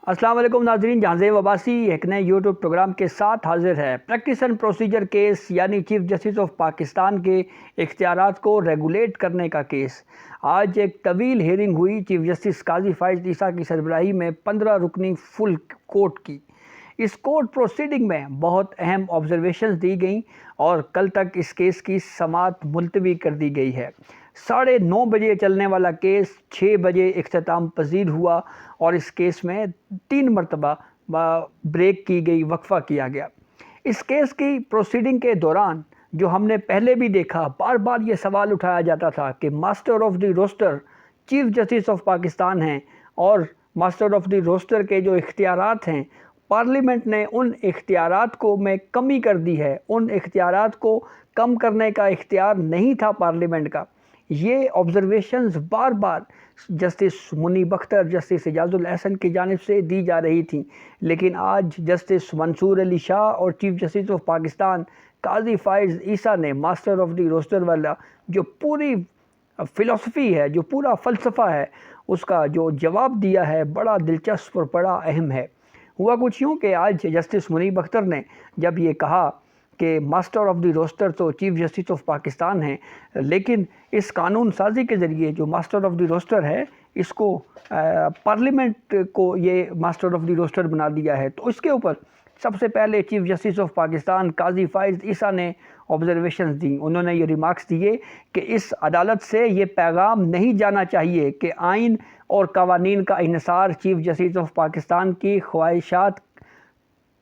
अस्सलाम वालेकुम नाज़रीन, जहांज़ेब अब्बासी एक नए यूट्यूब प्रोग्राम के साथ हाजिर है। प्रैक्टिस एंड प्रोसीजर केस यानी चीफ जस्टिस ऑफ पाकिस्तान के इख्तियारात को रेगुलेट करने का केस। आज एक तवील हियरिंग हुई चीफ जस्टिस काजी फाइज़ ईसा की सरबराही में 15 रुकनी फुल कोर्ट की। इस कोर्ट प्रोसीडिंग में बहुत अहम ऑब्जर्वेशंस दी गई और कल तक इस केस की समाअत मुलतवी कर दी गई है। 9:30 बजे चलने वाला केस 6 बजे इख्तिताम पजीर हुआ और इस केस में 3 मरतबा ब्रेक की गई, वक्फा किया गया। इस केस की प्रोसीडिंग के दौरान जो हमने पहले भी देखा, बार बार ये सवाल उठाया जाता था कि master of the roster chief justice of Pakistan हैं और मास्टर ऑफ द रोस्टर के जो इख्तियारात हैं, पार्लियामेंट ने उन इख्तियारात को में कमी कर दी है। उन इख्तियारात को कम करने का इख्तियार नहीं था पार्लियामेंट का। ये ऑब्जर्वेशंस बार बार जस्टिस मुनीब अख्तर, जस्टिस एजाजुल एहसन की जानिब से दी जा रही थी, लेकिन आज जस्टिस मंसूर अली शाह और चीफ जस्टिस ऑफ पाकिस्तान काजी फाइज़ ईसा ने मास्टर ऑफ द रोस्टर वाला जो पूरी फ़िलासफ़ी है, जो पूरा फ़लसफ़ा है, उसका जो जवाब दिया है, बड़ा दिलचस्प और बड़ा अहम है। हुआ कुछ यूँ कि आज जस्टिस मुनीब अख्तर ने जब ये कहा कि मास्टर ऑफ द रोस्टर तो चीफ जस्टिस ऑफ पाकिस्तान हैं, लेकिन इस कानून साजी के ज़रिए जो मास्टर ऑफ द रोस्टर है, इसको पार्लियामेंट को ये मास्टर ऑफ द रोस्टर बना दिया है। तो इसके ऊपर सबसे पहले चीफ जस्टिस ऑफ पाकिस्तान काजी फाइज़ ईसा ने ऑब्जर्वेशंस दी। उन्होंने ये रिमार्क्स दिए कि इस अदालत से ये पैगाम नहीं जाना चाहिए कि आइन और कवानीन का इन्हिसार चीफ जस्टिस ऑफ पाकिस्तान की ख्वाहिशात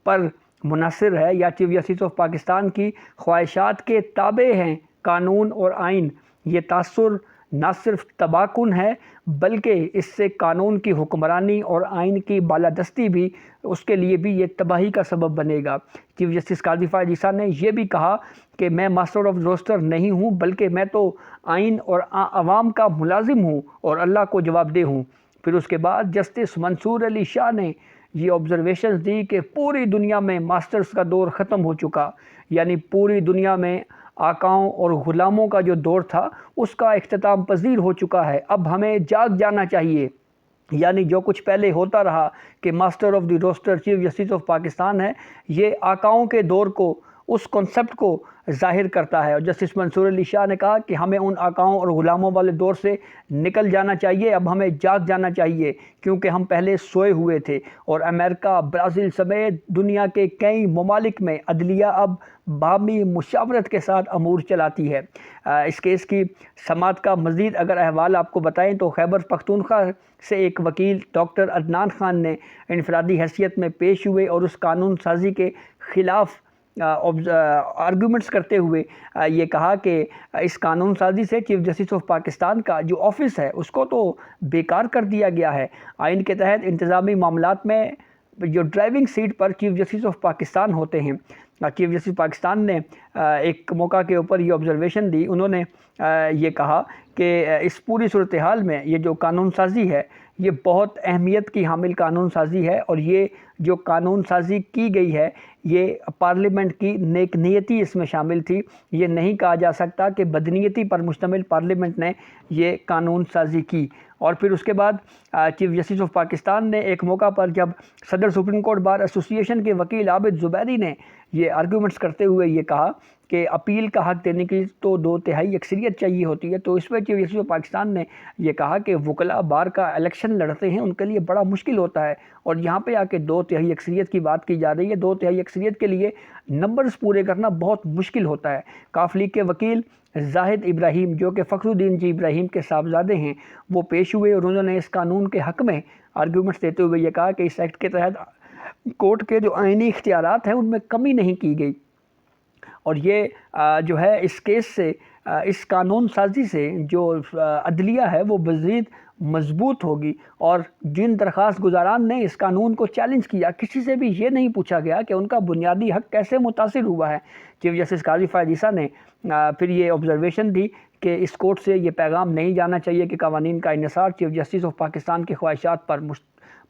पर मुनहसर है या चीफ जस्टिस ऑफ पाकिस्तान की ख्वाहिशात के ताबे हैं कानून और आइन। ये तासुर न सिर्फ तबाकुन है बल्कि इससे कानून की हुक्मरानी और आइन की बालादस्ती भी, उसके लिए भी ये तबाही का सबब बनेगा। चीफ जस्टिस काजी फाइज़ ईसा ने यह भी कहा कि मैं मास्टर ऑफ रोस्टर नहीं हूँ, बल्कि मैं तो आइन और आवाम का मुलाजिम हूँ और अल्लाह को जवाबदेह हूँ। फिर उसके बाद जस्टिस मंसूर अली शाह ने ये ऑब्जर्वेशंस दी कि पूरी दुनिया में मास्टर्स का दौर ख़त्म हो चुका, यानी पूरी दुनिया में आकाओं और ग़ुलामों का जो दौर था उसका इख्तिताम पजीर हो चुका है। अब हमें जाग जाना चाहिए, यानी जो कुछ पहले होता रहा कि master of the roster chief justice of Pakistan है, ये आकाओं के दौर को, उस कॉन्सेप्ट को ज़ाहिर करता है। और जस्टिस मंसूर अली शाह ने कहा कि हमें उन आकाओं और ग़ुलामों वाले दौर से निकल जाना चाहिए, अब हमें जाग जाना चाहिए, क्योंकि हम पहले सोए हुए थे। और अमेरिका, ब्राज़ील समेत दुनिया के कई ममालिक में अदलिया अब बामी मुशावरत के साथ अमूर चलाती है। इस केस की समाअत का मज़ीद अगर अहवाल आपको बताएं तो खैबर पख्तूनख्वा से एक वकील डॉक्टर अदनान ख़ान ने इनफरादी हैसियत में पेश हुए और उस कानून साजी के ख़िलाफ़ आर्गूमेंट्स करते हुए ये कहा कि इस कानून साजी से चीफ जस्टिस ऑफ पाकिस्तान का जो ऑफ़िस है उसको तो बेकार कर दिया गया है। आइन के तहत इंतज़ामी मामलात में जो ड्राइविंग सीट पर चीफ जस्टिस ऑफ पाकिस्तान होते हैं, चीफ जस्टिस पाकिस्तान ने एक मौका के ऊपर ये ऑब्जर्वेशन दी। उन्होंने ये कहा कि इस पूरी सूरत हाल में ये जो कानून साजी है ये बहुत अहमियत की हामिल कानून साजी है और ये जो कानून साजी की गई है ये पार्लियामेंट की नेक नीयती इसमें शामिल थी। ये नहीं कहा जा सकता कि बदनीयती पर मुश्तमिल पार्लियामेंट ने ये कानून साजी की। और फिर उसके बाद चीफ जस्टिस ऑफ पाकिस्तान ने एक मौका पर जब सदर सुप्रीम कोर्ट बार एसोसिएशन के वकील आबिद ज़ुबैरी ने ये आर्गूमेंट्स करते हुए ये कहा कि अपील का हक़ देने के लिए तो 2/3 अक्सरियत चाहिए होती है, तो इसमें चीफ जस्टिस ऑफ पाकिस्तान ने ये कहा कि वकला बार का इलेक्शन लड़ते हैं, उनके लिए बड़ा मुश्किल होता है और यहाँ पे आके 2/3 अक्सरियत की बात की जा रही है। 2/3 अक्सरियत के लिए नंबर्स पूरे करना बहुत मुश्किल होता है। काफ लीग के वकील जाहिद इब्राहिम, जो कि फ़खरुद्दीन जी इब्राहिम के साहबजादे हैं, वो पेश हुए और उन्होंने इस कानून के हक़ में आर्गूमेंट्स देते हुए ये कहा कि इस एक्ट के तहत कोर्ट के जो आइनी इख्तियारात हैं उनमें कमी नहीं की गई और ये जो है इस केस से, इस कानून साजी से जो अदलिया है वो मज़ीद मजबूत होगी। और जिन दरख्वास्त गुजारान ने इस कानून को चैलेंज किया, किसी से भी ये नहीं पूछा गया कि उनका बुनियादी हक़ कैसे मुतासिर हुआ है। चीफ जस्टिस काजी फाइज़ ईसा ने फिर ये ऑब्जर्वेशन दी कि इस कोर्ट से ये पैगाम नहीं जाना चाहिए कि कवानीन का इन्हिसार चीफ जस्टिस ऑफ पाकिस्तान की ख्वाहिशात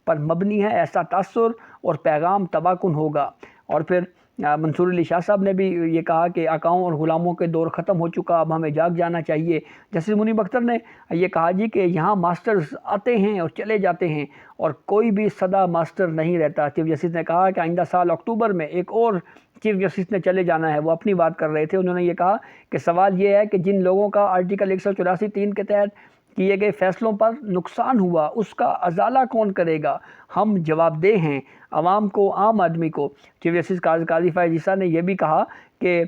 पर मबनी है, ऐसा तासुर और पैगाम तबाकुन होगा। और फिर मंसूर अली शाह साहब ने भी ये कहा कि आकाओं और ग़ुलामों के दौर ख़त्म हो चुका, अब हमें जाग जाना चाहिए। जस्टिस मुनीब अख्तर ने ये कहा जी कि यहाँ मास्टर्स आते हैं और चले जाते हैं और कोई भी सदा मास्टर नहीं रहता। चीफ जस्टिस ने कहा कि आइंदा साल अक्टूबर में एक और चीफ जस्टिस ने चले जाना है। वो अपनी बात कर रहे थे। उन्होंने ये कहा कि सवाल ये है कि जिन लोगों का आर्टिकल 184(3) के तहत किए गए फैसलों पर नुकसान हुआ, उसका अजाला कौन करेगा? हम जवाबदेह हैं, आवाम को, आम आदमी को। चीफ जस्टिस काजी फ़ायज़ ईसा ने यह भी कहा कि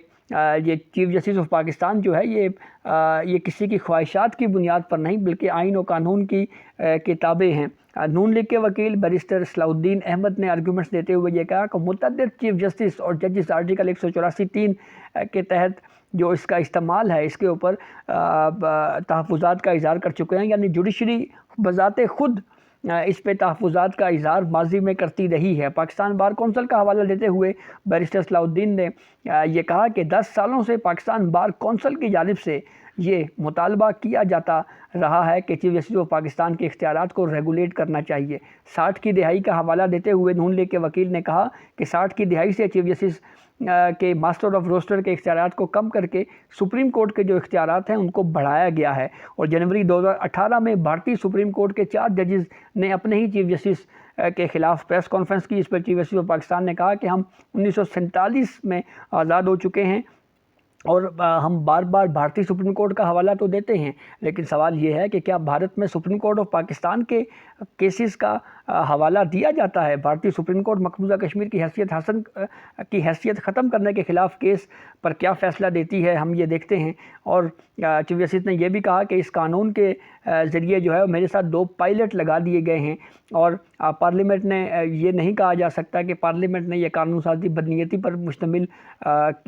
ये चीफ जस्टिस ऑफ पाकिस्तान जो है ये किसी की ख्वाहिशात की बुनियाद पर नहीं बल्कि आइन और कानून की किताबें हैं। नून लीग के वकील बैरिस्टर सलाउद्दीन अहमद ने आर्गूमेंट्स देते हुए ये कहा कि मुतअद्दिद चीफ जस्टिस और जजेस आर्टिकल 184(3) के तहत जो इसका इस्तेमाल है इसके ऊपर तहफ़्फ़ुज़ात का इज़हार कर चुके हैं। यानी जुडिशरी बज़ाते ख़ुद इस पे तहफ़्फ़ुज़ात का इज़हार माजी में करती रही है। पाकिस्तान बार कौंसिल का हवाला देते हुए बैरिस्टर सलाउद्दीन ने ये कहा कि 10 सालों से पाकिस्तान बार कौंसिल की जानिब से ये मुतालबा किया जाता रहा है कि चीफ जस्टिस ऑफ पाकिस्तान के इख्तियारात को रेगुलेट करना चाहिए। 60 की दिहाई का हवाला देते हुए नून लीग के वकील ने कहा कि 60 की दिहाई से चीफ जस्टिस के मास्टर ऑफ रोस्टर के इख्तियारात को कम करके सुप्रीम कोर्ट के जो इख्तियारात हैं उनको बढ़ाया गया है। और जनवरी 2018 में भारतीय सुप्रीम कोर्ट के 4 जजेस ने अपने ही चीफ जस्टिस के ख़िलाफ़ प्रेस कॉन्फ्रेंस की। इस पर चीफ जस्टिस ऑफ पाकिस्तान ने कहा कि हम 1947 में आज़ाद हो चुके हैं और हम बार बार भारतीय सुप्रीम कोर्ट का हवाला तो देते हैं, लेकिन सवाल ये है कि क्या भारत में सुप्रीम कोर्ट ऑफ पाकिस्तान के केसेस का हवाला दिया जाता है? भारतीय सुप्रीम कोर्ट मकबूजा कश्मीर की हैसियत ख़त्म करने के ख़िलाफ़ केस पर क्या फ़ैसला देती है, हम ये देखते हैं। और चीफ जस्टिस ने यह भी कहा कि इस कानून के ज़रिए जो है मेरे साथ 2 पायलट लगा दिए गए हैं और पार्लियामेंट ने ये नहीं कहा जा सकता कि पार्लियामेंट ने यह कानून साजी बदनीयती पर मुश्तमिल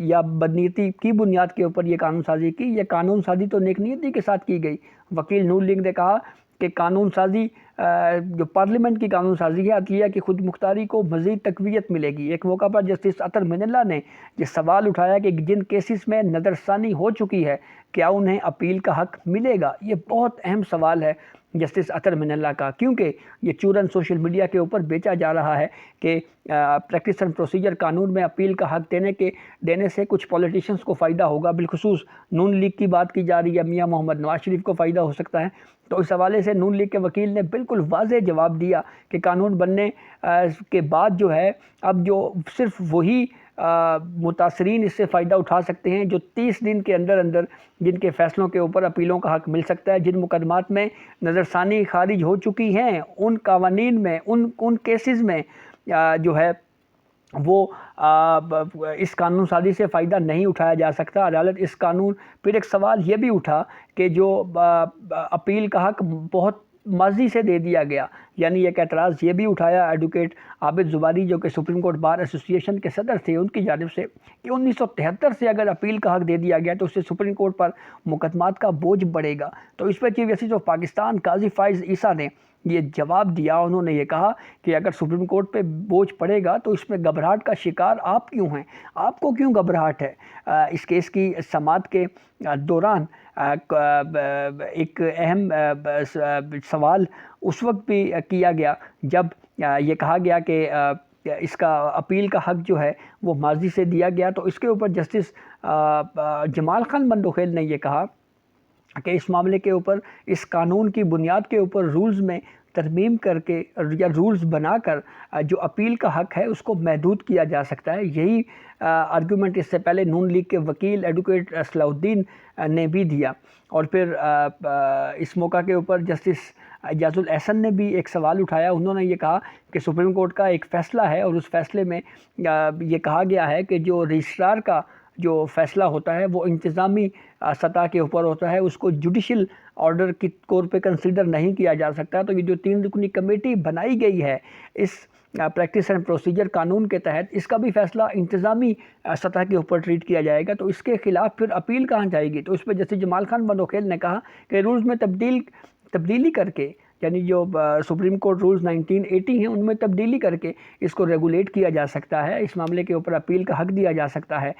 या बदनीयती की बुनियाद के ऊपर ये कानून साजी की। यह कानून साजी तो नेकनीयती के साथ की गई। वकील नून लीग ने कहा कि कानून साजी जो पार्लियामेंट की कानून साजी है, अदलिया की खुद मुख्तारी को मज़ीद तक़वियत मिलेगी। एक मौका पर जस्टिस अतर मिनल्ला ने यह सवाल उठाया कि जिन केसेस में नज़रसानी हो चुकी है क्या उन्हें अपील का हक़ मिलेगा? ये बहुत अहम सवाल है जस्टिस अतर मिनल्ला का, क्योंकि ये चूरन सोशल मीडिया के ऊपर बेचा जा रहा है कि प्रैक्टिस एंड प्रोसीजर कानून में अपील का हक़ देने से कुछ पॉलिटिशियंस को फ़ायदा होगा। बिलखुसूस नून लीग की बात की जा रही है, मियाँ मोहम्मद नवाज शरीफ को फ़ायदा हो सकता है। तो इस हवाले से नून लीग के वकील ने बिल्कुल वाज़ेह जवाब दिया कि कानून बनने के बाद जो है अब जो सिर्फ वही मुतासरीन इससे फ़ायदा उठा सकते हैं जो 30 दिन के अंदर अंदर जिनके फ़ैसलों के ऊपर अपीलों का हक़ मिल सकता है। जिन मुकदमात में नज़रसानी खारिज हो चुकी हैं उन कवानीन में उन केसेस में जो है वो इस कानून साजी से फ़ायदा नहीं उठाया जा सकता। अदालत इस कानून फिर एक सवाल ये भी उठा कि जो अपील का हक़ बहुत माजी से दे दिया गया, यानी एक एतराज़ ये भी उठाया एडवोकेट आबिद ज़ुबारी जो कि सुप्रीम कोर्ट बार एसोसिएशन के सदर थे उनकी जानिब से कि 1973 से अगर अपील का हक़ दे दिया गया तो उससे सुप्रीम कोर्ट पर मुकदमात का बोझ बढ़ेगा। तो इस पर चीफ जस्टिस ऑफ पाकिस्तान काजी फ़ायज़ ईसा ने ये जवाब दिया। उन्होंने ये कहा कि अगर सुप्रीम कोर्ट पे बोझ पड़ेगा तो इसमें घबराहट का शिकार आप क्यों हैं? आपको क्यों घबराहट है? इस केस की समाअत के दौरान एक अहम सवाल उस वक्त भी किया गया जब ये कहा गया कि इसका अपील का हक़ जो है वो माजी से दिया गया। तो इसके ऊपर जस्टिस जमाल खान बंदोखेल ने ये कहा कि इस मामले के ऊपर इस कानून की बुनियाद के ऊपर रूल्स में तरमीम करके या रूल्स बनाकर जो अपील का हक़ है उसको महदूद किया जा सकता है। यही आर्गूमेंट इससे पहले नून लीग के वकील एडवोकेट सलाउद्दीन ने भी दिया। और फिर इस मौका के ऊपर जस्टिस एजाजुल एहसन ने भी एक सवाल उठाया। उन्होंने ये कहा कि सुप्रीम कोर्ट का एक फ़ैसला है और उस फ़ैसले में ये कहा गया है कि जो रजिस्ट्रार का जो फ़ैसला होता है वो इंतज़ामी सतह के ऊपर होता है, उसको जुडिशल ऑर्डर की तौर पे कंसीडर नहीं किया जा सकता। तो ये जो 3 रुकनी कमेटी बनाई गई है इस प्रैक्टिस एंड प्रोसीजर कानून के तहत, इसका भी फ़ैसला इंतज़ामी सतह के ऊपर ट्रीट किया जाएगा। तो इसके ख़िलाफ़ फिर अपील कहाँ जाएगी? तो इस पर जस्टिस जमाल खान बंदोखेल ने कहा कि रूल्स में तब्दीली करके यानी जो सुप्रीम कोर्ट रूल्स 1980 हैं उनमें तब्दीली करके इसको रेगुलेट किया जा सकता है। इस मामले के ऊपर अपील का हक दिया जा सकता है।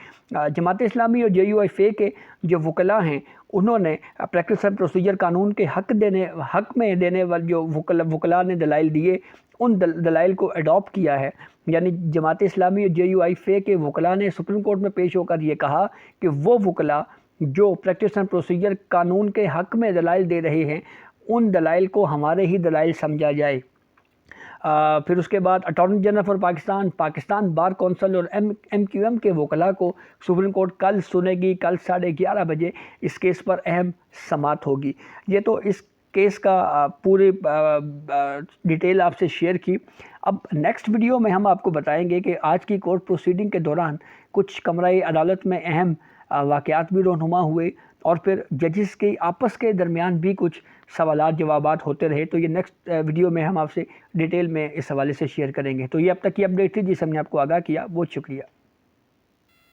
जमात इस्लामी और JUIFA के जो वकला हैं उन्होंने प्रैक्टिस एंड प्रोसीजर कानून के हक में देने वाले जो वकला ने दलाइल दिए उन दलाइल को अडॉप्ट किया है। यानी जमात इस्लामी और JUIFA के वकला ने सुप्रीम कोर्ट में पेश होकर ये कहा कि वो वकला जो प्रैक्टिस एंड प्रोसीजर कानून के हक में दलाइल दे रहे हैं उन दलाइल को हमारे ही दलाइल समझा जाए। फिर उसके बाद attorney general for Pakistan bar council और MQM के वकला को सुप्रीम कोर्ट कल सुनेगी। कल 11:30 बजे इस केस पर अहम समाअत होगी। ये तो इस केस का पूरी डिटेल आपसे शेयर की। अब नेक्स्ट वीडियो में हम आपको बताएंगे कि आज की कोर्ट प्रोसीडिंग के दौरान कुछ कमराए अदालत में अहम वाक़यात भी रहनुमा हुए और फिर जजेस के आपस के दरमियान भी कुछ सवालात जवाबात होते रहे। तो ये नेक्स्ट वीडियो में हम आपसे डिटेल में इस हवाले से शेयर करेंगे। तो ये अब तक की अपडेट थी जिसे हमने आपको आगाह किया। बहुत शुक्रिया।